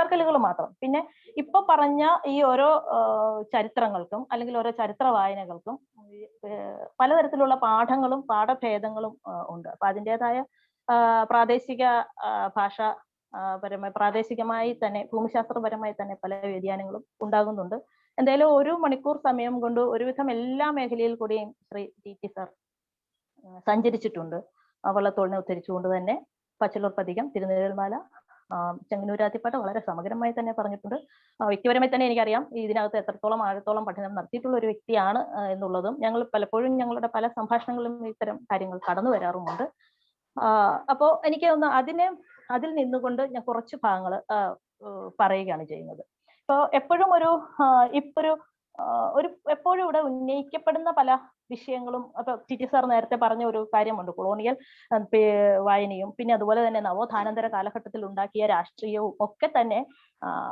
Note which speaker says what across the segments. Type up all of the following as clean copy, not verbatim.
Speaker 1: കൂട്ടിച്ചേർക്കലുകൾ മാത്രം. പിന്നെ ഇപ്പൊ പറഞ്ഞ ഈ ഓരോ ചരിത്രങ്ങൾക്കും അല്ലെങ്കിൽ ഓരോ ചരിത്ര വായനകൾക്കും പലതരത്തിലുള്ള പാഠങ്ങളും പാഠഭേദങ്ങളും ഉണ്ട്. അപ്പൊ അതിൻ്റെതായ പ്രാദേശിക ഭാഷ പ്രാദേശികമായി തന്നെ ഭൂമിശാസ്ത്രപരമായി തന്നെ പല വ്യതിയാനങ്ങളും ഉണ്ടാകുന്നുണ്ട്. എന്തായാലും 1 മണിക്കൂർ സമയം കൊണ്ട് ഒരുവിധം എല്ലാ മേഖലയിൽ കൂടിയും ശ്രീ ടി സർ സഞ്ചരിച്ചിട്ടുണ്ട്. വള്ളത്തോളിനെ ഉദ്ധരിച്ചുകൊണ്ട് തന്നെ പച്ചലൂർ പതികം, തിരുനെൽമാല, ചെങ്ങന്നൂരാത്തിപ്പാട്ട് വളരെ സമഗ്രമായി തന്നെ പറഞ്ഞിട്ടുണ്ട്. വ്യക്തിപരമായി തന്നെ എനിക്കറിയാം ഇതിനകത്ത് എത്രത്തോളം ആഴത്തോളം പഠനം നടത്തിയിട്ടുള്ള ഒരു വ്യക്തിയാണ് എന്നുള്ളതും ഞങ്ങൾ പലപ്പോഴും ഞങ്ങളുടെ പല സംഭാഷണങ്ങളിലും ഇത്തരം കാര്യങ്ങൾ കടന്നു വരാറുമുണ്ട്. അപ്പോൾ എനിക്ക് ഒന്ന് അതിൽ നിന്നുകൊണ്ട് ഞാൻ കുറച്ച് ഭാഗങ്ങൾ പറയുകയാണ് ചെയ്യുന്നത്. ഇപ്പോൾ എപ്പോഴും എപ്പോഴും ഇവിടെ ഉന്നയിക്കപ്പെടുന്ന പല വിഷയങ്ങളും അപ്പൊ ടി സാർ നേരത്തെ പറഞ്ഞ ഒരു കാര്യമുണ്ട്, കൊളോണിയൽ വായനയും പിന്നെ അതുപോലെ തന്നെ നവോത്ഥാനാന്തര കാലഘട്ടത്തിൽ ഉണ്ടാക്കിയ രാഷ്ട്രീയവും ഒക്കെ തന്നെ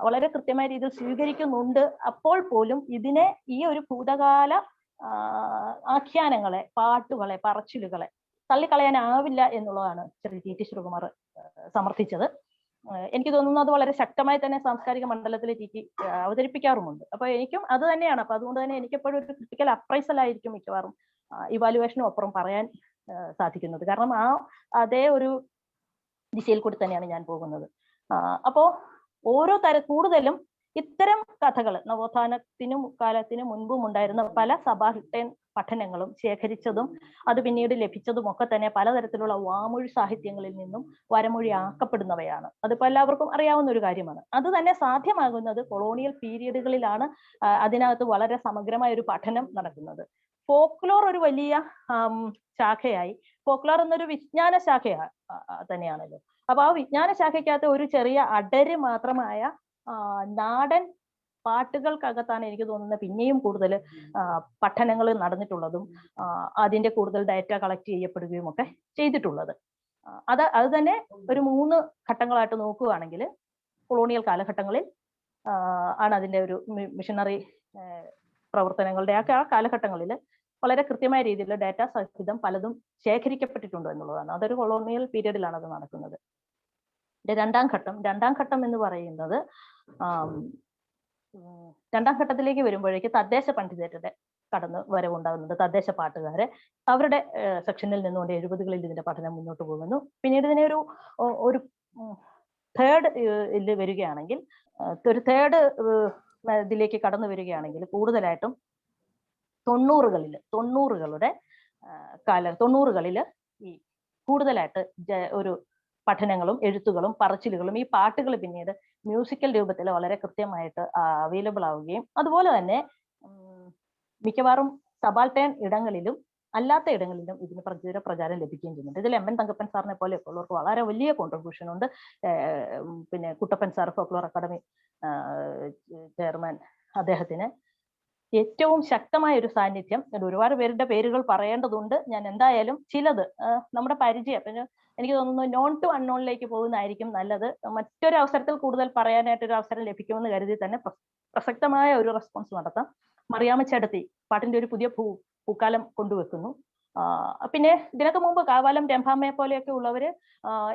Speaker 1: വളരെ കൃത്യമായ രീതിയിൽ സ്വീകരിക്കുന്നുണ്ട്. അപ്പോൾ പോലും ഇതിനെ ഈ ഒരു ഭൂതകാല ആഖ്യാനങ്ങളെ, പാട്ടുകളെ, പറച്ചിലുകളെ തള്ളിക്കളയാനാവില്ല എന്നുള്ളതാണ് ശ്രീ ടി ശ്രീകുമാർ സമർത്ഥിച്ചത്. എനിക്ക് തോന്നുന്നു അത് വളരെ ശക്തമായി തന്നെ സാംസ്കാരിക മണ്ഡലത്തിൽ ടി അവതരിപ്പിക്കാറുമുണ്ട്. അപ്പൊ എനിക്കും അത് തന്നെയാണ്. അപ്പൊ അതുകൊണ്ട് തന്നെ എനിക്കെപ്പോഴും ഒരു ക്രിട്ടിക്കൽ അപ്രൈസൽ ആയിരിക്കും മിക്കവാറും ഇവാലുവേഷനും അപ്പുറം പറയാൻ സാധിക്കുന്നത്. കാരണം അതേ ഒരു ദിശയിൽ കൂടി തന്നെയാണ് ഞാൻ പോകുന്നത്. അപ്പോ ഓരോ കൂടുതലും ഇത്തരം കഥകൾ നവോത്ഥാനത്തിനും കാലത്തിനും മുൻപും ഉണ്ടായിരുന്ന പല സഭാഹിട്ടൻ പഠനങ്ങളും ശേഖരിച്ചതും അത് പിന്നീട് ലഭിച്ചതും ഒക്കെ തന്നെ പലതരത്തിലുള്ള വാമൊഴി സാഹിത്യങ്ങളിൽ നിന്നും വരമൊഴിയാക്കപ്പെടുന്നവയാണ്. അതിപ്പോ എല്ലാവർക്കും അറിയാവുന്ന ഒരു കാര്യമാണ്. അത് തന്നെ സാധ്യമാകുന്നത് കൊളോണിയൽ പീരിയഡുകളിലാണ്. അതിനകത്ത് വളരെ സമഗ്രമായ ഒരു പഠനം നടക്കുന്നത്. ഫോക്ലോർ ഒരു വലിയ ശാഖയായി, ഫോക്ലോർ എന്നൊരു വിജ്ഞാന ശാഖ തന്നെയാണല്ലോ. അപ്പൊ ആ വിജ്ഞാന ശാഖയ്ക്കകത്ത് ഒരു ചെറിയ അടര് മാത്രമായ നാടൻ പാട്ടുകൾക്കകത്താണ് എനിക്ക് തോന്നുന്നത് പിന്നെയും കൂടുതൽ പഠനങ്ങൾ നടന്നിട്ടുള്ളതും അതിന്റെ കൂടുതൽ ഡാറ്റ കളക്ട് ചെയ്യപ്പെടുകയും ഒക്കെ ചെയ്തിട്ടുള്ളത്. അത് തന്നെ ഒരു 3 ഘട്ടങ്ങളായിട്ട് നോക്കുകയാണെങ്കിൽ കൊളോണിയൽ കാലഘട്ടങ്ങളിൽ ആണ് അതിന്റെ ഒരു മിഷണറി പ്രവർത്തനങ്ങളുടെ ആ കാലഘട്ടങ്ങളിൽ വളരെ കൃത്യമായ രീതിയിൽ ഡാറ്റ സഹിതം പലതും ശേഖരിക്കപ്പെട്ടിട്ടുണ്ട് എന്നുള്ളതാണ്. അതൊരു കൊളോണിയൽ പീരീഡിലാണ് അത് നടക്കുന്നത്. രണ്ടാം ഘട്ടം എന്ന് പറയുന്നത് രണ്ടാം ഘട്ടത്തിലേക്ക് വരുമ്പോഴേക്ക് തദ്ദേശ പണ്ഡിതരുടെ കടന്ന് വരവുണ്ടാകുന്നുണ്ട്. തദ്ദേശ പാട്ടുകാരെ അവരുടെ സെക്ഷനിൽ നിന്നുകൊണ്ട് 70കളിൽ ഇതിന്റെ പഠനം മുന്നോട്ട് പോകുന്നു. പിന്നീട് ഇതിനെ ഒരു തേർഡ് വരികയാണെങ്കിൽ, ഒരു തേർഡ് ഇതിലേക്ക് കടന്നു വരികയാണെങ്കിൽ കൂടുതലായിട്ടും 90കളിൽ ഈ കൂടുതലായിട്ട് ഒരു പഠനങ്ങളും എഴുത്തുകളും പറച്ചിലുകളും ഈ പാട്ടുകൾ പിന്നീട് മ്യൂസിക്കൽ രൂപത്തിൽ വളരെ കൃത്യമായിട്ട് അവൈലബിൾ ആവുകയും അതുപോലെ തന്നെ മിക്കവാറും സബാൾട്ടേൺ ഇടങ്ങളിലും അല്ലാത്ത ഇടങ്ങളിലും ഇതിന് പ്രചാരം ലഭിക്കുകയും ചെയ്യുന്നുണ്ട്. ഇതിൽ എം എൻ തങ്കപ്പൻ സാറിനെ പോലെ ഉള്ളവർക്ക് വളരെ വലിയ കോൺട്രിബ്യൂഷൻ ഉണ്ട്. പിന്നെ Kuttappan sir folklore academy chairman, അദ്ദേഹത്തിന് ഏറ്റവും ശക്തമായ ഒരു സാന്നിധ്യം. ഒരുപാട് പേരുടെ പേരുകൾ പറയേണ്ടതുണ്ട്. ഞാൻ എന്തായാലും ചിലത് നമ്മുടെ പരിചയം, എനിക്ക് തോന്നുന്നു നോൺ ടു അൺനോണിലേക്ക് പോകുന്നതായിരിക്കും നല്ലത്. മറ്റൊരു അവസരത്തിൽ കൂടുതൽ പറയാനായിട്ട് ഒരു അവസരം ലഭിക്കുമെന്ന് കരുതി തന്നെ പ്രസക്തമായ ഒരു റെസ്പോൺസ് നടത്താം. മറിയാമ്മച്ചേടത്തി പാട്ടിന്റെ ഒരു പുതിയ പൂക്കാലം കൊണ്ടുവെക്കുന്നു. പിന്നെ ഇതിനൊക്കെ മുമ്പ് കാവാലം രംഭാമ്മയെ പോലെയൊക്കെ ഉള്ളവര്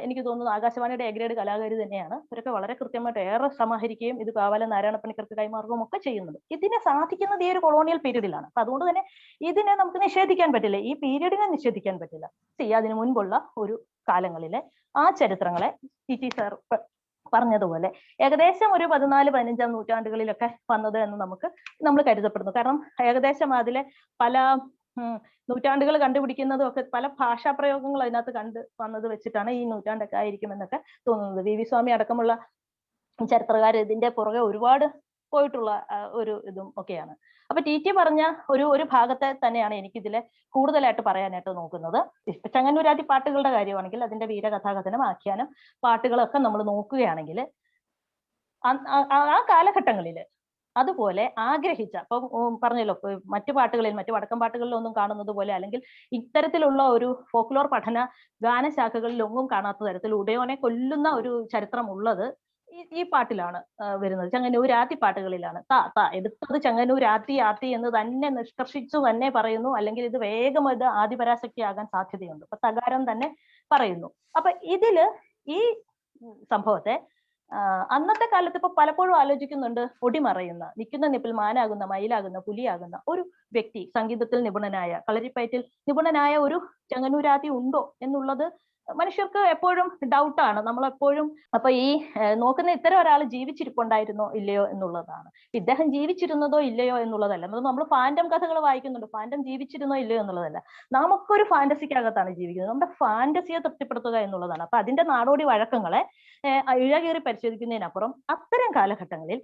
Speaker 1: എനിക്ക് തോന്നുന്നു ആകാശവാണിയുടെ എ ഗ്രേഡ് കലാകാരി തന്നെയാണ്. ഇവരൊക്കെ വളരെ കൃത്യമായിട്ട് ഏറെ സമാഹരിക്കുകയും ഇത് കാവാലം നാരായണപ്പണിക്കർക്ക് കൈമാറുകയും ഒക്കെ ചെയ്യുന്നത്. ഇതിനെ സാധിക്കുന്നത് ഈ ഒരു കൊളോണിയൽ പീരീഡിലാണ്. അപ്പൊ അതുകൊണ്ട് തന്നെ ഇതിനെ നമുക്ക് നിഷേധിക്കാൻ പറ്റില്ല, ഈ പീരീഡിനെ നിഷേധിക്കാൻ പറ്റില്ല. അതിനു മുൻപുള്ള ഒരു കാലങ്ങളിലെ ആ ചരിത്രങ്ങളെ ടി സാർ പറഞ്ഞതുപോലെ ഏകദേശം ഒരു 14-15 നൂറ്റാണ്ടുകളിലൊക്കെ വന്നത് എന്ന് നമ്മൾ കരുതപ്പെടുന്നു. കാരണം ഏകദേശം അതിലെ പല നൂറ്റാണ്ടുകൾ കണ്ടുപിടിക്കുന്നതും ഒക്കെ പല ഭാഷാ പ്രയോഗങ്ങൾ അതിനകത്ത് വന്നത് വെച്ചിട്ടാണ് ഈ നൂറ്റാണ്ടൊക്കെ ആയിരിക്കും എന്നൊക്കെ തോന്നുന്നത്. വി സ്വാമി അടക്കമുള്ള ചരിത്രകാർ ഇതിന്റെ പുറകെ ഒരുപാട് പോയിട്ടുള്ള ഒരു ഇതും ഒക്കെയാണ്. അപ്പൊ ടി പറഞ്ഞ ഒരു ഭാഗത്തെ തന്നെയാണ് എനിക്കിതിലെ കൂടുതലായിട്ട് പറയാനായിട്ട് നോക്കുന്നത്. ഇപ്പൊ ചെങ്ങന്നൂരാറ്റി പാട്ടുകളുടെ കാര്യമാണെങ്കിൽ അതിന്റെ വീരകഥാകഥനം, ആഖ്യാനം, പാട്ടുകളൊക്കെ നമ്മൾ നോക്കുകയാണെങ്കിൽ ആ കാലഘട്ടങ്ങളിൽ അതുപോലെ ആഗ്രഹിച്ച, ഇപ്പൊ പറഞ്ഞല്ലോ മറ്റു വടക്കൻ പാട്ടുകളിലൊന്നും കാണുന്നത് പോലെ അല്ലെങ്കിൽ ഇത്തരത്തിലുള്ള ഒരു ഫോക്ലോർ പഠന ഗാനശാഖകളിലൊന്നും കാണാത്ത തരത്തിൽ ഉടയോനെ കൊല്ലുന്ന ഒരു ചരിത്രമുള്ളത് ഈ പാട്ടിലാണ് വരുന്നത്. ചെങ്ങന്നൂരാത്തി പാട്ടുകളിലാണ്. എടുത്തത് ചെങ്ങന്നൂരാത്തി എന്ന് തന്നെ നിഷ്കർഷിച്ചു തന്നെ പറയുന്നു. അല്ലെങ്കിൽ ഇത് വേഗം ഇത് ആദിപരാശക്തിയാകാൻ സാധ്യതയുണ്ട്. അപ്പൊ തകാരം തന്നെ പറയുന്നു. അപ്പൊ ഇതില് ഈ സംഭവത്തെ അന്നത്തെ കാലത്ത് ഇപ്പൊ പലപ്പോഴും ആലോചിക്കുന്നുണ്ട്, ഒടിമറയുന്ന, നിൽക്കുന്ന നിപ്പിൽ മാനാകുന്ന, മയിലാകുന്ന, പുലിയാകുന്ന ഒരു വ്യക്തി, സംഗീതത്തിൽ നിപുണനായ, കളരിപ്പയറ്റിൽ നിപുണനായ ഒരു ചെങ്ങന്നൂരാതി ഉണ്ടോ എന്നുള്ളത് മനുഷ്യർക്ക് എപ്പോഴും ഡൗട്ടാണ്. നമ്മളെപ്പോഴും അപ്പൊ ഈ നോക്കുന്ന ഇത്തരം ഒരാൾ ജീവിച്ചിരിപ്പുണ്ടായിരുന്നോ ഇല്ലയോ എന്നുള്ളതാണ്. ഇദ്ദേഹം ജീവിച്ചിരുന്നതോ ഇല്ലയോ എന്നുള്ളതല്ല, നമ്മൾ ഫാൻറ്റം കഥകൾ വായിക്കുന്നുണ്ട്, ഫാൻറ്റം ജീവിച്ചിരുന്നോ ഇല്ലയോ എന്നുള്ളതല്ല. നമുക്കൊരു ഫാന്റസിക്കകത്താണ് ജീവിക്കുന്നത്, നമ്മുടെ ഫാന്റസിയെ തൃപ്തിപ്പെടുത്തുക എന്നുള്ളതാണ്. അപ്പൊ അതിന്റെ നാടോടി വഴക്കങ്ങളെ ഇഴകേറി പരിശോധിക്കുന്നതിനപ്പുറം അത്തരം കാലഘട്ടങ്ങളിൽ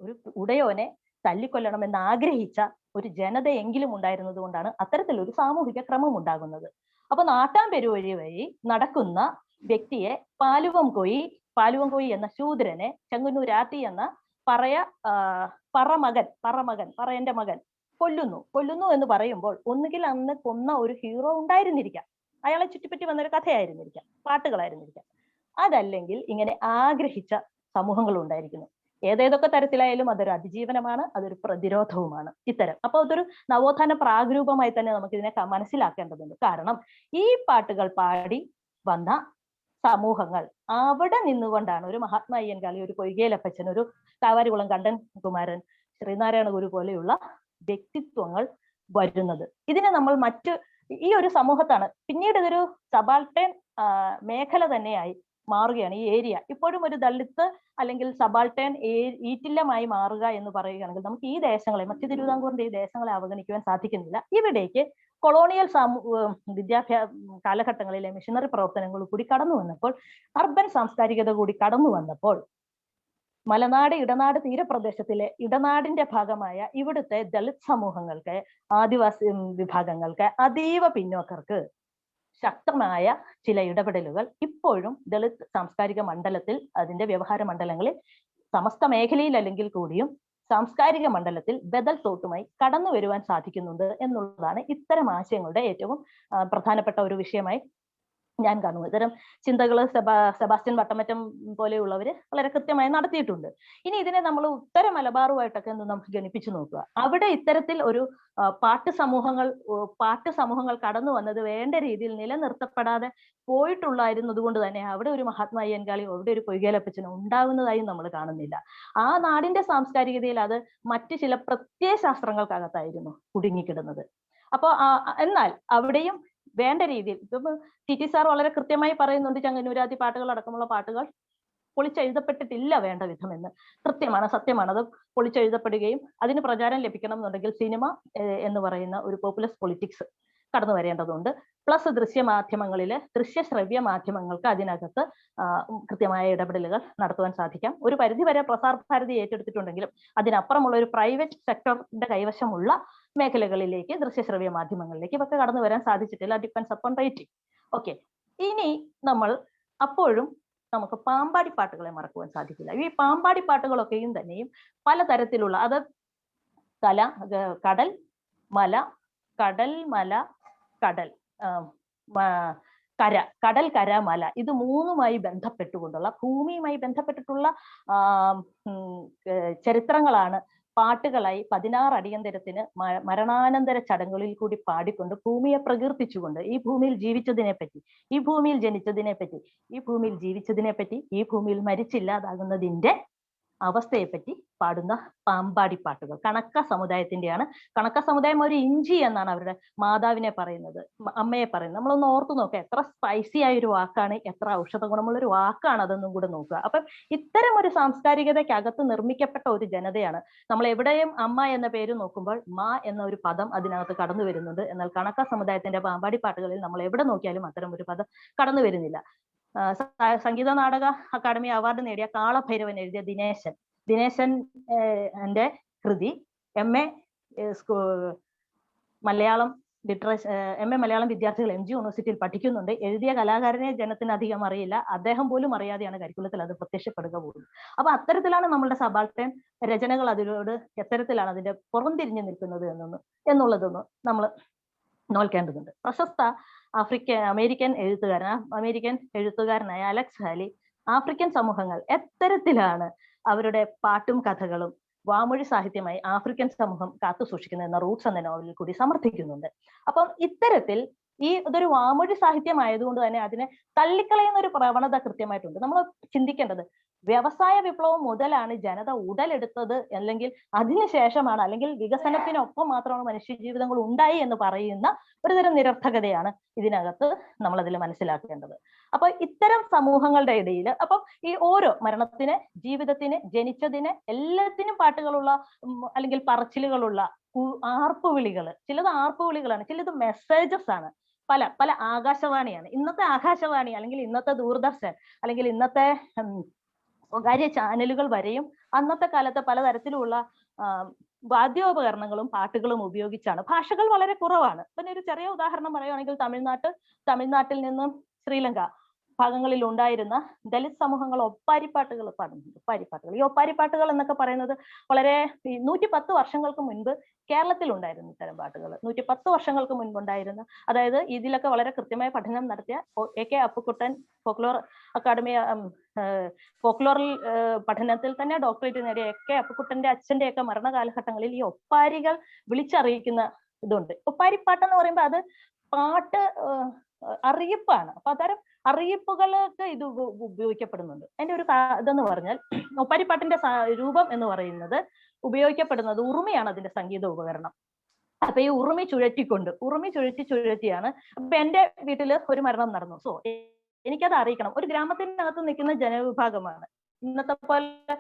Speaker 1: ഒരു ഉടയോനെ തല്ലിക്കൊല്ലണമെന്ന് ആഗ്രഹിച്ച ഒരു ജനതയെങ്കിലും ഉണ്ടായിരുന്നത് കൊണ്ടാണ് അത്തരത്തിലൊരു സാമൂഹിക ക്രമം ഉണ്ടാകുന്നത്. അപ്പൊ നാട്ടാംപെരുവഴി വഴി നടക്കുന്ന വ്യക്തിയെ പാലുവം കോയി എന്ന ശൂദ്രനെ ചെങ്ങന്നൂരാത്തി എന്ന പറയന്റെ മകൻ കൊല്ലുന്നു എന്ന് പറയുമ്പോൾ ഒന്നുകിൽ അന്ന് കൊന്ന ഒരു ഹീറോ ഉണ്ടായിരുന്നിരിക്കാം, അയാളെ ചുറ്റിപ്പറ്റി വന്നൊരു കഥയായിരുന്നിരിക്കാം, പാട്ടുകളായിരുന്നിരിക്കാം. അതല്ലെങ്കിൽ ഇങ്ങനെ ആഗ്രഹിച്ച സമൂഹങ്ങൾ ഉണ്ടായിരിക്കുന്നു. ഏതേതൊക്കെ തരത്തിലായാലും അതൊരു അതിജീവനമാണ്, അതൊരു പ്രതിരോധവുമാണ് ഇത്തരം. അപ്പൊ അതൊരു നവോത്ഥാന പ്രാഗ്രൂപമായി തന്നെ നമുക്ക് ഇതിനെ മനസ്സിലാക്കേണ്ടതുണ്ട്. കാരണം ഈ പാട്ടുകൾ പാടി വന്ന സമൂഹങ്ങൾ അവിടെ നിന്നുകൊണ്ടാണ് ഒരു മഹാത്മാ അയ്യൻകാളി, ഒരു പൊയ്കേലപ്പച്ചൻ, ഒരു കാവാരികുളം കണ്ടൻ കുമാരൻ, ശ്രീനാരായണ ഗുരു പോലെയുള്ള വ്യക്തിത്വങ്ങൾ വരുന്നത്. ഇതിനെ നമ്മൾ ഈ ഒരു സമൂഹത്താണ് പിന്നീട് ഇതൊരു സബാൾട്ടേൺ മേഖല തന്നെയായി മാറുകയാണ് ഈ ഏരിയ. ഇപ്പോഴും ഒരു ദളിത് അല്ലെങ്കിൽ സബാൾട്ടേൺ ഈറ്റില്ലമായി മാറുക എന്ന് പറയുകയാണെങ്കിൽ നമുക്ക് ഈ ദേശങ്ങളെ, മധ്യ തിരുവിതാംകൂറിന്റെ ഈ ദേശങ്ങളെ അവഗണിക്കുവാൻ സാധിക്കുന്നില്ല. ഇവിടേക്ക് കൊളോണിയൽ വിദ്യാഭ്യാസ കാലഘട്ടങ്ങളിലെ മിഷണറി പ്രവർത്തനങ്ങൾ കൂടി കടന്നു വന്നപ്പോൾ, അർബൻ സാംസ്കാരികത കൂടി കടന്നു വന്നപ്പോൾ, മലനാട് ഇടനാട് തീരപ്രദേശത്തിലെ ഇടനാടിന്റെ ഭാഗമായ ഇവിടുത്തെ ദളിത് സമൂഹങ്ങൾക്ക്, ആദിവാസി വിഭാഗങ്ങൾക്ക്, അതീവ പിന്നോക്കർക്ക് ശക്തമായ ചില ഇടപെടലുകൾ ഇപ്പോഴും ദളിത് സാംസ്കാരിക മണ്ഡലത്തിൽ, അതിന്റെ വ്യവഹാര മണ്ഡലങ്ങളിൽ, സമസ്ത മേഖലയിൽ അല്ലെങ്കിൽ കൂടിയും സാംസ്കാരിക മണ്ഡലത്തിൽ ബദൽ തോട്ടുമായി കടന്നു വരുവാൻ സാധിക്കുന്നുണ്ട് എന്നുള്ളതാണ് ഇത്തരം ആശയങ്ങളുടെ ഏറ്റവും പ്രധാനപ്പെട്ട ഒരു വിഷയമായി ഞാൻ കാണുന്നു. ഇത്തരം ചിന്തകൾ സെബാസ്റ്റ്യൻ വട്ടമറ്റം പോലെയുള്ളവര് വളരെ കൃത്യമായി നടത്തിയിട്ടുണ്ട്. ഇനി ഇതിനെ നമ്മൾ ഉത്തര മലബാറുമായിട്ടൊക്കെ ഒന്ന് നമുക്ക് ഗണിപ്പിച്ചു നോക്കുക. അവിടെ ഇത്തരത്തിൽ ഒരു പാട്ട് സമൂഹങ്ങൾ കടന്നു വന്നത് വേണ്ട രീതിയിൽ നിലനിർത്തപ്പെടാതെ പോയിട്ടുള്ളായിരുന്നത് കൊണ്ട് തന്നെ അവിടെ ഒരു മഹാത്മാ അയ്യൻകാളി, അവിടെ ഒരു പൊയ്കേലപ്പച്ചനോ ഉണ്ടാകുന്നതായും നമ്മൾ കാണുന്നില്ല. ആ നാടിന്റെ സാംസ്കാരികതയിൽ അത് മറ്റു ചില പ്രത്യയശാസ്ത്രങ്ങൾക്കകത്തായിരുന്നു കുടുങ്ങിക്കിടുന്നത്. അപ്പൊ എന്നാൽ അവിടെയും വേണ്ട രീതിയിൽ ഇപ്പൊ ടി സാർ വളരെ കൃത്യമായി പറയുന്നുണ്ട്, ചെങ്ങന്നൂരാതി പാട്ടുകൾ അടക്കമുള്ള പാട്ടുകൾ പൊളിച്ചെഴുതപ്പെട്ടിട്ടില്ല വേണ്ട വിധം എന്ന്. കൃത്യമാണ്, സത്യമാണ്. അത് പൊളിച്ചെഴുതപ്പെടുകയും അതിന് പ്രചാരം ലഭിക്കണം എന്നുണ്ടെങ്കിൽ സിനിമ എന്ന് പറയുന്ന ഒരു പോപ്പുലർ പൊളിറ്റിക്സ് കടന്നു വരേണ്ടതുണ്ട്. പ്ലസ് ദൃശ്യശ്രവ്യ മാധ്യമങ്ങൾക്ക് അതിനകത്ത് കൃത്യമായ ഇടപെടലുകൾ നടത്തുവാൻ സാധിക്കാം. ഒരു പരിധിവരെ പ്രസാർ ഭാരതി ഏറ്റെടുത്തിട്ടുണ്ടെങ്കിലും അതിനപ്പുറമുള്ള ഒരു പ്രൈവറ്റ് സെക്ടറിന്റെ കൈവശമുള്ള മേഖലകളിലേക്ക്, ദൃശ്യശ്രവ്യ മാധ്യമങ്ങളിലേക്ക് ഇവർക്ക് കടന്നു വരാൻ സാധിച്ചിട്ടില്ല. Depends upon rating. ഓക്കെ, ഇനി അപ്പോഴും നമുക്ക് പാമ്പാടി പാട്ടുകളെ മറക്കുവാൻ സാധിക്കില്ല. ഈ പാമ്പാടി പാട്ടുകളൊക്കെയും തന്നെയും പലതരത്തിലുള്ള, അത് കടൽ കര മല, ഇത് മൂന്നുമായി ബന്ധപ്പെട്ടുകൊണ്ടുള്ള, ഭൂമിയുമായി ബന്ധപ്പെട്ടിട്ടുള്ള ചരിത്രങ്ങളാണ് പാട്ടുകളായി 16 അടിയന്തരത്തിന് മരണാനന്തര ചടങ്ങുകളിൽ കൂടി പാടിക്കൊണ്ട് ഭൂമിയെ പ്രകീർത്തിച്ചുകൊണ്ട് ഈ ഭൂമിയിൽ ജീവിച്ചതിനെ പറ്റി, ഈ ഭൂമിയിൽ ജനിച്ചതിനെ പറ്റി, ഈ ഭൂമിയിൽ ജീവിച്ചതിനെ പറ്റി, ഈ ഭൂമിയിൽ മരിച്ചില്ലാതാകുന്നതിന്റെ അവസ്ഥയെപ്പറ്റി പാടുന്ന പാമ്പാടി പാട്ടുകൾ കണക്ക സമുദായത്തിന്റെയാണ്. കണക്ക സമുദായം ഒരു ഇഞ്ചി എന്നാണ് അവരുടെ മാതാവിനെ പറയുന്നത്, അമ്മയെ പറയുന്നത്. നമ്മളൊന്ന് ഓർത്തു നോക്കുക, എത്ര സ്പൈസി ആയ ഒരു വാക്കാണ്, എത്ര ഔഷധ ഗുണമുള്ള ഒരു വാക്കാണ്, അതൊന്നും കൂടെ നോക്കുക. അപ്പം ഇത്തരം ഒരു സാംസ്കാരികതയ്ക്കകത്ത് നിർമ്മിക്കപ്പെട്ട ഒരു ജനതയാണ്. നമ്മൾ എവിടെയും അമ്മ എന്ന പേര് നോക്കുമ്പോൾ മാ എന്ന ഒരു പദം അതിനകത്ത് കടന്നു വരുന്നുണ്ട്. എന്നാൽ കണക്ക സമുദായത്തിന്റെ പാമ്പാടി പാട്ടുകളിൽ നമ്മൾ എവിടെ നോക്കിയാലും അത്തരം ഒരു പദം കടന്നു വരുന്നില്ല. സംഗീത നാടക അക്കാദമി അവാർഡ് നേടിയ കാളഭൈരവൻ എഴുതിയ ദിനേശന്റെ കൃതി MA മലയാളം വിദ്യാർത്ഥികൾ MG യൂണിവേഴ്സിറ്റിയിൽ പഠിക്കുന്നുണ്ട്. എഴുതിയ കലാകാരനെ ജനത്തിന് അധികം അറിയില്ല, അദ്ദേഹം പോലും അറിയാതെയാണ് കരിക്കുലത്തിൽ അത് പ്രത്യക്ഷപ്പെടുക പോലും. അപ്പൊ അത്തരത്തിലാണ് നമ്മളുടെ സബാൾട്ടേൺ രചനകൾ അതിനോട് എത്തരത്തിലാണ് അതിന്റെ പുറംതിരിഞ്ഞു നിൽക്കുന്നത് എന്നുള്ളതൊന്ന് നമ്മൾ നോക്കേണ്ടതുണ്ട്. പ്രശസ്ത അമേരിക്കൻ എഴുത്തുകാരനായ അലക്സ് ഹാലി ആഫ്രിക്കൻ സമൂഹങ്ങൾ എത്തരത്തിലാണ് അവരുടെ പാട്ടും കഥകളും വാമൊഴി സാഹിത്യമായി ആഫ്രിക്കൻ സമൂഹം കാത്തു സൂക്ഷിക്കുന്നത് എന്ന റൂട്ട്സ് എന്ന നോവലിൽ കൂടി സമർത്ഥിക്കുന്നുണ്ട്. അപ്പം ഇത്തരത്തിൽ ഇതൊരു വാമൊഴി സാഹിത്യം ആയതുകൊണ്ട് തന്നെ അതിനെ തള്ളിക്കളയുന്ന ഒരു പ്രവണത കൃത്യമായിട്ടുണ്ട്. നമ്മൾ ചിന്തിക്കേണ്ടത് വ്യവസായ വിപ്ലവം മുതലാണ് ജനത ഉടലെടുത്തത്, അല്ലെങ്കിൽ അതിനുശേഷമാണ്, അല്ലെങ്കിൽ വികസനത്തിനൊപ്പം മാത്രമാണ് മനുഷ്യജീവിതങ്ങൾ ഉണ്ടായി എന്ന് പറയുന്ന ഒരുതരം നിരർത്ഥകതയാണ് ഇതിനകത്ത് നമ്മൾ അതിൽ മനസ്സിലാക്കേണ്ടത്. അപ്പൊ ഇത്തരം സമൂഹങ്ങളുടെ ഇടയിൽ അപ്പം ഈ ഓരോ മരണത്തിന്, ജീവിതത്തിന്, ജനിച്ചതിന് എല്ലാത്തിനും പാട്ടുകളുള്ള അല്ലെങ്കിൽ പറച്ചിലുകളുള്ള ആർപ്പുവിളികൾ, ചിലത് ആർപ്പുവിളികളാണ്, ചിലത് മെസ്സേജസ് ആണ്, പല പല ആകാശവാണിയാണ്. ഇന്നത്തെ ആകാശവാണി അല്ലെങ്കിൽ ഇന്നത്തെ ദൂരദർശൻ അല്ലെങ്കിൽ ഇന്നത്തെ സ്വകാര്യ ചാനലുകൾ വരെയും അന്നത്തെ കാലത്ത് പലതരത്തിലുള്ള വാദ്യോപകരണങ്ങളും പാട്ടുകളും ഉപയോഗിച്ചാണ്. ഭാഷകൾ വളരെ കുറവാണ്. പിന്നെ ഒരു ചെറിയ ഉദാഹരണം പറയുകയാണെങ്കിൽ തമിഴ്നാട്ടിൽ നിന്നും ശ്രീലങ്ക ഭാഗങ്ങളിൽ ഉണ്ടായിരുന്ന ദലിത് സമൂഹങ്ങൾ ഒപ്പാരിപ്പാട്ടുകൾ പാടുന്നുണ്ട്. ഒപ്പാരിപ്പാട്ടുകൾ, ഈ ഒപ്പാരിപ്പാട്ടുകൾ എന്നൊക്കെ പറയുന്നത് വളരെ 110 വർഷങ്ങൾക്ക് മുൻപ് കേരളത്തിൽ ഉണ്ടായിരുന്നു ഇത്തരം പാട്ടുകൾ. 110 വർഷങ്ങൾക്ക് മുൻപുണ്ടായിരുന്ന, അതായത് ഇതിലൊക്കെ വളരെ കൃത്യമായ പഠനം നടത്തിയ AK അപ്പുക്കുട്ടൻ ഫോക്ലോർ അക്കാദമി ഫോക്ലോറിൽ പഠനത്തിൽ തന്നെ ഡോക്ടറേറ്റ് നേടിയ AK അപ്പുക്കുട്ടന്റെ അച്ഛന്റെ ഒക്കെ മരണകാലഘട്ടങ്ങളിൽ ഈ ഒപ്പാരികൾ വിളിച്ചറിയിക്കുന്ന ഇതുണ്ട്. ഒപ്പാരിപ്പാട്ട് എന്ന് പറയുമ്പോൾ അത് പാട്ട് അറിയിപ്പാണ്. അപ്പൊ അത്തരം അറിയിപ്പുകളൊക്കെ ഇത് ഉപയോഗിക്കപ്പെടുന്നുണ്ട്. അതിന്റെ ഒരു ഇതെന്ന് പറഞ്ഞാൽ ഒപ്പാരിപ്പാട്ടിന്റെ രൂപം എന്ന് പറയുന്നത് ഉപയോഗിക്കപ്പെടുന്നത് ഉറുമിയാണ് അതിന്റെ സംഗീത ഉപകരണം. അപ്പൊ ഈ ഉറുമി ചുഴറ്റിയാണ്. അപ്പൊ എന്റെ വീട്ടില് ഒരു മരണം നടന്നു. സോ എനിക്കത് അറിയിക്കണം. ഒരു ഗ്രാമത്തിനകത്ത് നിൽക്കുന്ന ജനവിഭാഗമാണ്, ഇന്നത്തെ പോലെ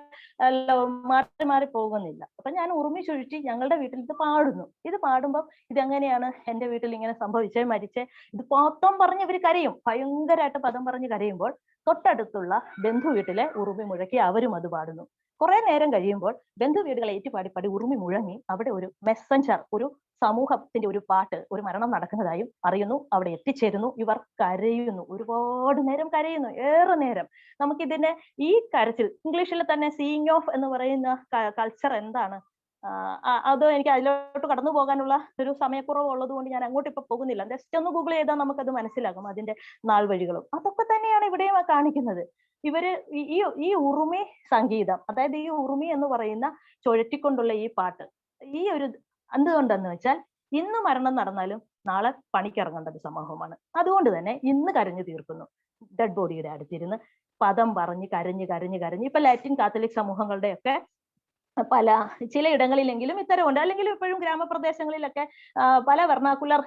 Speaker 1: മാറി മാറി പോകുന്നില്ല. അപ്പൊ ഞാൻ ഉറുമി ചുഴറ്റി ഞങ്ങളുടെ വീട്ടിൽ ഇത് പാടുന്നു. ഇത് പാടുമ്പോൾ ഇതെങ്ങനെയാണ് എന്റെ വീട്ടിൽ ഇങ്ങനെ സംഭവിച്ചേ, മരിച്ചേ, ഇത് മൊത്തം പറഞ്ഞ് ഇവർ കരയും, ഭയങ്കരമായിട്ട് പദം പറഞ്ഞ് കരയുമ്പോൾ തൊട്ടടുത്തുള്ള ബന്ധു വീട്ടിലെ ഉറുമി മുഴക്കി അവരും അത് പാടുന്നു. കുറെ നേരം കഴിയുമ്പോൾ ബന്ധു വീടുകളെ ഏറ്റുപാടി ഉറുമി മുഴങ്ങി അവിടെ ഒരു മെസ്സഞ്ചർ, ഒരു സമൂഹത്തിന്റെ ഒരു പാട്ട്, ഒരു മരണം നടക്കുന്നതായും അറിയുന്നു. അവിടെ എത്തിച്ചേരുന്നു. ഇവർ കരയുന്നു, ഒരുപാട് നേരം കരയുന്നു, ഏറെ നേരം. നമുക്കിതിനെ ഈ കരച്ചിൽ, ഇംഗ്ലീഷിൽ തന്നെ സീയിങ് ഓഫ് എന്ന് പറയുന്ന കൾച്ചർ എന്താണ്, അതോ എനിക്ക് അതിലോട്ട് കടന്നു പോകാനുള്ള ഒരു സമയക്കുറവ് ഉള്ളത് കൊണ്ട് ഞാൻ അങ്ങോട്ട് ഇപ്പൊ പോകുന്നില്ല. ജസ്റ്റ് ഒന്ന് ഗൂഗിൾ ചെയ്താൽ നമുക്കത് മനസ്സിലാകും അതിന്റെ നാൾ വഴികളും. അതൊക്കെ തന്നെയാണ് ഇവിടെയും കാണിക്കുന്നത്. ഇവര് ഈ ഉറുമി സംഗീതം, അതായത് ഈ ഉറുമി എന്ന് പറയുന്ന ചുഴറ്റിക്കൊണ്ടുള്ള ഈ പാട്ട്, ഈ ഒരു എന്തുകൊണ്ടെന്ന് വെച്ചാൽ ഇന്ന് മരണം നടന്നാലും നാളെ പണിക്കിറങ്ങേണ്ട ഒരു സമൂഹമാണ്. അതുകൊണ്ട് തന്നെ ഇന്ന് കരഞ്ഞു തീർക്കുന്നു. ഡെഡ് ബോഡിയുടെ അടുത്തിരുന്ന് പദം പറഞ്ഞ് കരഞ്ഞ് ഇപ്പൊ ലാറ്റിൻ കാത്തലിക് സമൂഹങ്ങളുടെയൊക്കെ ചിലയിടങ്ങളിലെങ്കിലും ഇത്തരമുണ്ട്. അല്ലെങ്കിൽ ഇപ്പോഴും ഗ്രാമപ്രദേശങ്ങളിലൊക്കെ പല വെർണാക്കുലർ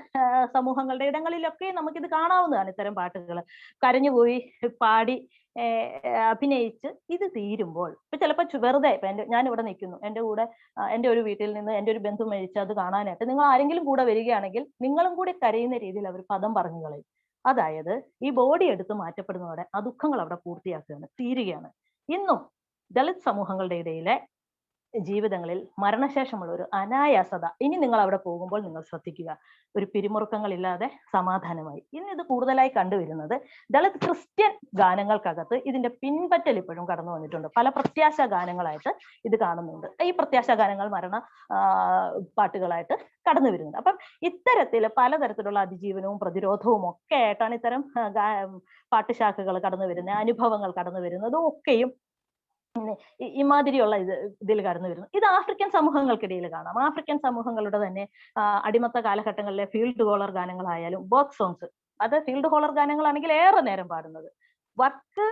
Speaker 1: സമൂഹങ്ങളുടെ ഇടങ്ങളിലൊക്കെ നമുക്കിത് കാണാവുന്നതാണ്. ഇത്തരം പാട്ടുകൾ കരഞ്ഞുപോയി പാടി അഭിനയിച്ച് ഇത് തീരുമ്പോൾ ഇപ്പൊ ചിലപ്പോൾ വെറുതെ ഇപ്പൊ ഞാൻ ഇവിടെ നിൽക്കുന്നു, എന്റെ കൂടെ എന്റെ ഒരു വീട്ടിൽ നിന്ന് എന്റെ ഒരു ബന്ധു മരിച്ച് അത് കാണാനായിട്ട് നിങ്ങൾ ആരെങ്കിലും കൂടെ വരികയാണെങ്കിൽ നിങ്ങളും കൂടി കരയുന്ന രീതിയിൽ അവർ പദം പറഞ്ഞു കളയും. അതായത് ഈ ബോഡി എടുത്ത് മാറ്റപ്പെടുന്നതോടെ ആ ദുഃഖങ്ങൾ അവിടെ പൂർത്തിയാക്കുകയാണ്, തീരുകയാണ്. ഇന്നും ദളിത് സമൂഹങ്ങളുടെ ഇടയിലെ ജീവിതങ്ങളിൽ മരണശേഷമുള്ള ഒരു അനായാസത ഇനി നിങ്ങൾ അവിടെ പോകുമ്പോൾ നിങ്ങൾ ശ്രദ്ധിക്കുക. ഒരു പിരിമുറുക്കങ്ങളില്ലാതെ സമാധാനമായി. ഇന്ന് ഇത് കൂടുതലായി കണ്ടുവരുന്നത് ദളിത് ക്രിസ്ത്യൻ ഗാനങ്ങൾക്കകത്ത് ഇതിന്റെ പിൻപറ്റൽ ഇപ്പോഴും കടന്നു വന്നിട്ടുണ്ട്. പല പ്രത്യാശ ഗാനങ്ങളായിട്ട് ഇത് കാണുന്നുണ്ട്. ഈ പ്രത്യാശ ഗാനങ്ങൾ മരണ പാട്ടുകളായിട്ട് കടന്നു വരുന്നുണ്ട്. അപ്പം ഇത്തരത്തിൽ പലതരത്തിലുള്ള അതിജീവനവും പ്രതിരോധവും ഒക്കെ ആയിട്ടാണ് ഇത്തരം പാട്ടുശാഖകൾ കടന്നു വരുന്നത്, അനുഭവങ്ങൾ കടന്നു വരുന്നതും ഒക്കെയും ഇമാതിരിയുള്ള ഇതിൽ കടന്നു വരുന്നു. ഇത് ആഫ്രിക്കൻ സമൂഹങ്ങൾക്കിടയിൽ കാണാം. ആഫ്രിക്കൻ സമൂഹങ്ങളുടെ തന്നെ അടിമത്ത കാലഘട്ടങ്ങളിലെ ഫീൽഡ് ഹോളർ ഗാനങ്ങളായാലും വർക്ക് സോങ്സ്, അത് ഫീൽഡ് ഹോളർ ഗാനങ്ങളാണെങ്കിൽ ഏറെ നേരം പാടുന്നത്, വർക്ക്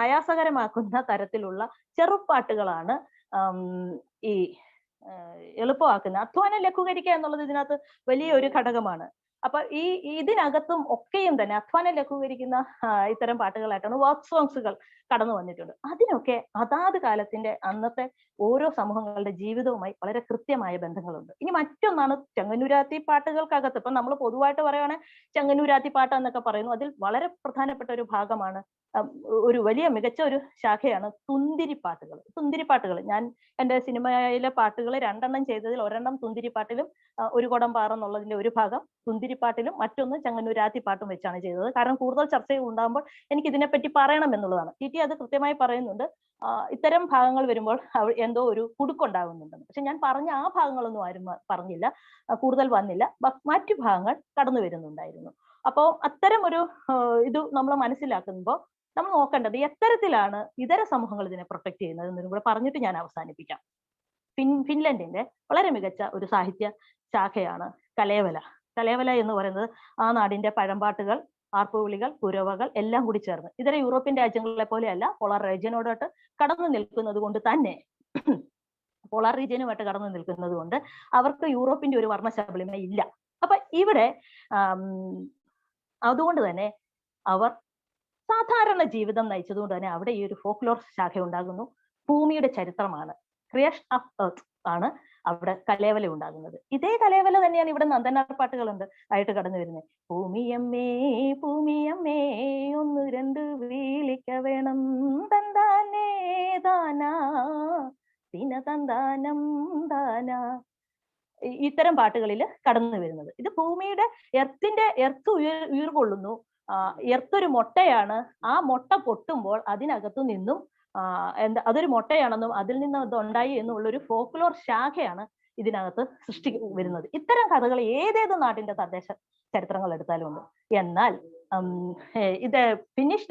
Speaker 1: ആയാസകരമാക്കുന്ന തരത്തിലുള്ള ചെറുപാട്ടുകളാണ് ഈ എളുപ്പമാക്കുന്നത്. അധ്വാനം ലഘൂകരിക്കുക എന്നുള്ളത് ഇതിനകത്ത് വലിയൊരു ഘടകമാണ്. അപ്പൊ ഇതിനകത്തും ഒക്കെയും തന്നെ അധ്വാനം ലഘൂകരിക്കുന്ന ഇത്തരം പാട്ടുകളായിട്ടാണ് വർക്ക് സോങ്സുകൾ കടന്നു വന്നിട്ടുണ്ട്. അതിനൊക്കെ അതാത് കാലത്തിന്റെ അന്നത്തെ ഓരോ സമൂഹങ്ങളുടെ ജീവിതവുമായി വളരെ കൃത്യമായ ബന്ധങ്ങളുണ്ട്. ഇനി മറ്റൊന്നാണ് ചെങ്ങന്നൂരാത്തി പാട്ടുകൾക്കകത്ത്. ഇപ്പൊ നമ്മൾ പൊതുവായിട്ട് പറയുകയാണെങ്കിൽ ചെങ്ങന്നൂരാത്തി പാട്ട് എന്നൊക്കെ പറയുന്നു. അതിൽ വളരെ പ്രധാനപ്പെട്ട ഒരു ഭാഗമാണ്, ഒരു വലിയ മികച്ച ഒരു ശാഖയാണ് തുന്തിരിപ്പാട്ടുകൾ. തുന്തിരിപ്പാട്ടുകൾ ഞാൻ എന്റെ സിനിമയിലെ പാട്ടുകൾ 2 ചെയ്തതിൽ ഒരെണ്ണം തുന്തിരിപ്പാട്ടിലും ഒരു കുടം പാറെന്നുള്ളതിന്റെ ഒരു ഭാഗം തുന്തിരിപ്പാട്ടിലും മറ്റൊന്ന് ചെങ്ങന്നൂരാത്തി പാട്ടും വെച്ചാണ് ചെയ്തത്. കാരണം കൂടുതൽ ചർച്ചകൾ ഉണ്ടാകുമ്പോൾ എനിക്ക് ഇതിനെപ്പറ്റി പറയണം എന്നുള്ളതാണ്. ടി അത് കൃത്യമായി പറയുന്നുണ്ട്. ഇത്തരം ഭാഗങ്ങൾ വരുമ്പോൾ എന്തോ ഒരു കുടുക്കുണ്ടാകുന്നുണ്ടെന്ന്. പക്ഷെ ഞാൻ പറഞ്ഞ ആ ഭാഗങ്ങളൊന്നും ആരും പറഞ്ഞില്ല, കൂടുതൽ വന്നില്ല. മറ്റു ഭാഗങ്ങൾ കടന്നു വരുന്നുണ്ടായിരുന്നു. അപ്പോൾ അത്തരം ഒരു ഇത് നമ്മൾ മനസ്സിലാക്കുമ്പോൾ നമ്മൾ നോക്കേണ്ടത് എത്തരത്തിലാണ് ഇതര സമൂഹങ്ങൾ ഇതിനെ പ്രൊട്ടക്ട് ചെയ്യുന്നത് എന്നതും കൂടെ പറഞ്ഞിട്ട് ഞാൻ അവസാനിപ്പിക്കാം. ഫിൻലൻഡിന്റെ വളരെ മികച്ച ഒരു സാഹിത്യ ശാഖയാണ് കലേവല. കലേവല എന്ന് പറയുന്നത് ആ നാടിന്റെ പഴംപാട്ടുകൾ ആർപ്പുവിളികൾ, കുരവകൾ എല്ലാം കൂടി ചേർന്ന് ഇതര യൂറോപ്യൻ രാജ്യങ്ങളെ പോലെയല്ല, പോളാർ റീജിയനോടോട്ട് കടന്നു നിൽക്കുന്നത് കൊണ്ട് തന്നെ പോളാർ റീജിയനുമായിട്ട് കടന്നു നിൽക്കുന്നത് കൊണ്ട് അവർക്ക് യൂറോപ്പിന്റെ ഒരു വർണ്ണശബളിമ ഇല്ല. അപ്പൊ ഇവിടെ അതുകൊണ്ട് തന്നെ അവർ സാധാരണ ജീവിതം നയിച്ചതുകൊണ്ട് തന്നെ അവിടെ ഈ ഒരു ഫോക്ലോർ ശാഖ ഉണ്ടാകുന്നു. ഭൂമിയുടെ ചരിത്രമാണ്, ക്രിയേഷൻ ഓഫ് എർത്ത് ആണ് അവിടെ കലേവല ഉണ്ടാകുന്നത്. ഇതേ കലേവല തന്നെയാണ് ഇവിടെ നന്ദനാർ പാട്ടുകളുണ്ട് ആയിട്ട് കടന്നു വരുന്നത്. ഭൂമിയമ്മേ ഭൂമിയമ്മേ ഒന്ന് രണ്ട് വീളിക്ക വേണം തന്താനേ താനാ ദിന തന്താനം താനാ, ഇത്തരം പാട്ടുകളിൽ കടന്നു വരുന്നത്. ഇത് ഭൂമിയുടെ എർത്ത് ഉയർകൊള്ളുന്നു. എർത്തൊരു മുട്ടയാണ്, ആ മുട്ട പൊട്ടുമ്പോൾ അതിനകത്തു നിന്നും അതൊരു മുട്ടയാണെന്നും അതിൽ നിന്ന് അത് ഉണ്ടായി എന്നുള്ളൊരു ഫോക്ലോർ ശാഖയാണ് ഇതിനകത്ത് വരുന്നത്. ഇത്തരം കഥകൾ ഏതേത് നാട്ടിന്റെ തദ്ദേശ ചരിത്രങ്ങൾ എടുത്താലും ഉണ്ട്. എന്നാൽ ഇത് ഫിന്നിഷ്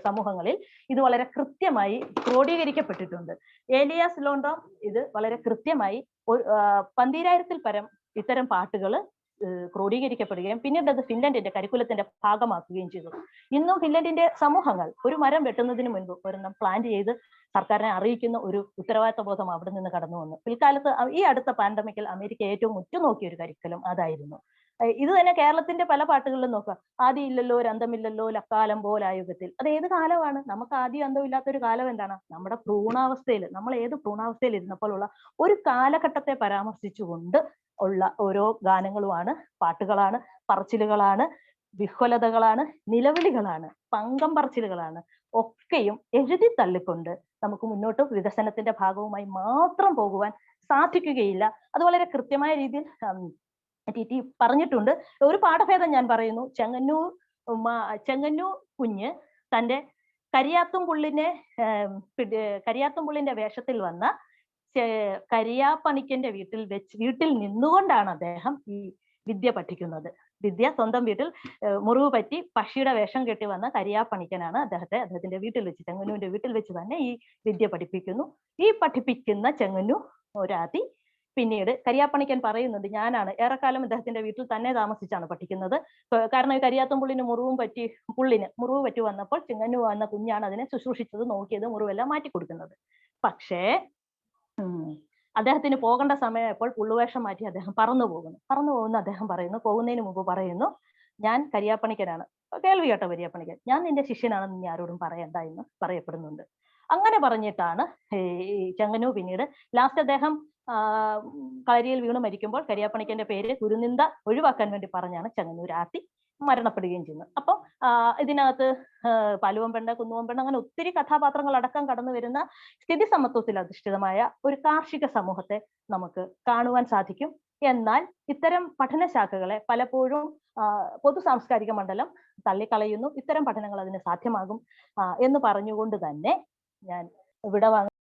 Speaker 1: സമൂഹങ്ങളിൽ ഇത് വളരെ കൃത്യമായി ക്രോഡീകരിക്കപ്പെട്ടിട്ടുണ്ട്. ഏലിയാസ് ലോണ്ട്രോം ഇത് വളരെ കൃത്യമായി 12,000-ൽ പരം ഇത്തരം പാട്ടുകൾ ക്രോഡീകരിക്കപ്പെടുകയും പിന്നീട് അത് ഫിൻലൻഡിന്റെ കരിക്കുലത്തിന്റെ ഭാഗമാക്കുകയും ചെയ്തു. ഇന്നും ഫിൻലൻഡിന്റെ സമൂഹങ്ങൾ ഒരു മരം വെട്ടുന്നതിന് മുൻപ് ഒരെണ്ണം പ്ലാൻ ചെയ്ത് സർക്കാരിനെ അറിയിക്കുന്ന ഒരു ഉത്തരവാദിത്വ ബോധം അവിടെ നിന്ന് കടന്നു വന്നു. പിൽക്കാലത്ത് ഈ അടുത്ത പാൻഡമിക്കിൽ അമേരിക്ക ഏറ്റവും ഉറ്റുനോക്കിയ ഒരു കരിക്കുലം അതായിരുന്നു. ഇത് തന്നെ കേരളത്തിന്റെ പല പാട്ടുകളിലും നോക്കുക. ആദ്യം ഇല്ലല്ലോ ഒരു അന്തമില്ലല്ലോ ലക്കാലം പോലായുഗത്തിൽ. അത് ഏത് കാലമാണ്? നമുക്ക് ആദ്യം അന്തമില്ലാത്തൊരു കാലം എന്താണ്? നമ്മുടെ ഭ്രൂണാവസ്ഥയിൽ, നമ്മൾ ഏത് ഭ്രൂണാവസ്ഥയിൽ ഇരുന്നപ്പോഴുള്ള ഒരു കാലഘട്ടത്തെ പരാമർശിച്ചുകൊണ്ട് ഉള്ള ഓരോ ഗാനങ്ങളുമാണ്, പാട്ടുകളാണ്, പറച്ചിലുകളാണ്, വിഹ്വലതകളാണ്, നിലവിളികളാണ്, പങ്കം പറച്ചിലുകളാണ്. ഒക്കെയും എഴുതി തള്ളിക്കൊണ്ട് നമുക്ക് മുന്നോട്ട് വികസനത്തിന്റെ ഭാഗവുമായി മാത്രം പോകുവാൻ സാധിക്കുകയില്ല. അത് വളരെ കൃത്യമായ രീതിയിൽ ടി പറഞ്ഞിട്ടുണ്ട്. ഒരു പാഠഭേദം ഞാൻ പറയുന്നു. ചെങ്ങന്നൂർ കുഞ്ഞ് തന്റെ കരിയാത്തുംപുള്ളിന്റെ വേഷത്തിൽ വന്ന കരിയാപ്പണിക്കന്റെ വീട്ടിൽ നിന്നുകൊണ്ടാണ് അദ്ദേഹം ഈ വിദ്യ പഠിക്കുന്നത്. സ്വന്തം വീട്ടിൽ മുറിവ് പറ്റി പക്ഷിയുടെ വേഷം കെട്ടി വന്ന കരിയാപ്പണിക്കനാണ് അദ്ദേഹത്തിന്റെ വീട്ടിൽ വെച്ച്, ചെങ്ങന്നൂരിന്റെ വീട്ടിൽ വെച്ച് തന്നെ ഈ വിദ്യ പഠിപ്പിക്കുന്നു. ഈ പഠിപ്പിക്കുന്ന ചെങ്ങന്നൂർ ഒരാതി പിന്നീട് കരിയാപ്പണിക്കൻ പറയുന്നുണ്ട്, ഞാനാണ് ഏറെക്കാലം അദ്ദേഹത്തിന്റെ വീട്ടിൽ തന്നെ താമസിച്ചാണ് പഠിക്കുന്നത്. കാരണം ഈ കരിയാത്തുംപുള്ളിന് മുറിവ് പറ്റി വന്നപ്പോൾ ചെങ്ങന്നൂർ വന്ന കുഞ്ഞാണ് അതിനെ ശുശ്രൂഷിച്ചത്, നോക്കിയത്, മുറിവെല്ലാം മാറ്റി കൊടുക്കുന്നത്. പക്ഷേ അദ്ദേഹത്തിന് പോകേണ്ട സമയപ്പോൾ പുള്ളുവേഷം മാറ്റി അദ്ദേഹം പറന്നു പോകുന്നു. അദ്ദേഹം പോകുന്നതിന് മുമ്പ് പറയുന്നു, ഞാൻ കരിയാപ്പണിക്കനാണ്, കേൾവി കേട്ട കരിയാപ്പണിക്കൻ, ഞാൻ നിന്റെ ശിഷ്യനാണെന്ന് നീ ആരോടും പറയണ്ട എന്ന് പറയപ്പെടുന്നുണ്ട്. അങ്ങനെ പറഞ്ഞിട്ടാണ് ചെങ്ങന്നൂർ പിന്നീട് ലാസ്റ്റ് അദ്ദേഹം കളരിയിൽ വീണ് മരിക്കുമ്പോൾ കരിയാപ്പണിക്കന്റെ പേര് കുരുനിന്ദ ഒഴിവാക്കാൻ വേണ്ടി പറഞ്ഞാണ് ചെങ്ങന്നൂർ ആത്തി മരണപ്പെടുകയും ചെയ്യുന്നത്. അപ്പം ഇതിനകത്ത് പാലുവമ്പെണ്ണ, കുന്നുവമ്പെണ്ണ, അങ്ങനെ ഒത്തിരി കഥാപാത്രങ്ങൾ അടക്കം കടന്നു വരുന്ന സ്ഥിതി സമത്വത്തിൽ അധിഷ്ഠിതമായ ഒരു കാർഷിക സമൂഹത്തെ നമുക്ക് കാണുവാൻ സാധിക്കും. എന്നാൽ ഇത്തരം പഠനശാഖകളെ പലപ്പോഴും പൊതു സാംസ്കാരിക മണ്ഡലം തള്ളിക്കളയുന്നു. ഇത്തരം പഠനങ്ങൾ അതിന് സാധ്യമാകും എന്ന് പറഞ്ഞുകൊണ്ട് തന്നെ ഞാൻ വിടവാങ്ങുന്നു.